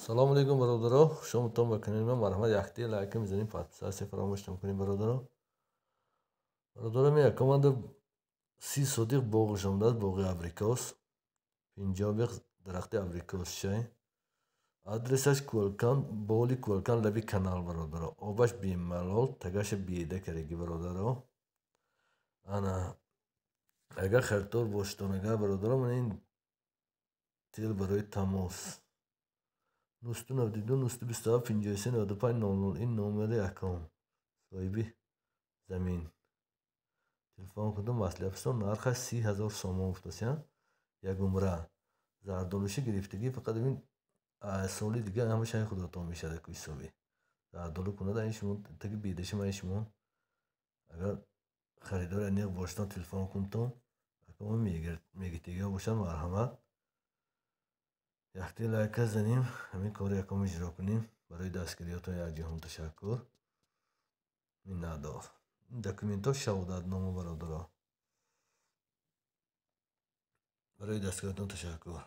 салому алейкум бародаро, хушоматон ба канали ман. марҳамат, яхтия лайка мезанем, подписатсия фаромӯш намкунем бародаро. Бародаро ме команда 30 сотиқ боғ шомдааст, боғи абрикос, 50 биқ дарахти абрикосчай. Адресаш Кӯлкан, боли Кӯлкан, лаби канал бародаро. Обаш бемалол, тагаша биеда кареги бародаро. Ана агар хартор боштон, агар бародаро ман ин тел барои тамос 992-927-53-95-00 ин номери аккаунт соҳиби замин. Телефон кунду маслиҳат пурсон. Нархаш 30,000 сомон уфтасян. Як умра зардолуши гирифтагӣ фақат бин соли дига ҳама шай худотон мешавад ку ҳисоби. Зардолу кунада ин шумо таги бедаша ман шумо агар харидори аниқ бошдан телефон кунтон аккаунт мегитига бошад марҳамат. яхтия лайка занем, ҳамин кори яком иҷро кунем. Барои дастгириётон якҷаҳон ташаккур. Миннатдор. Ин документҳо шаҳодатнома бародаро. Барои дастгириётон ташаккур.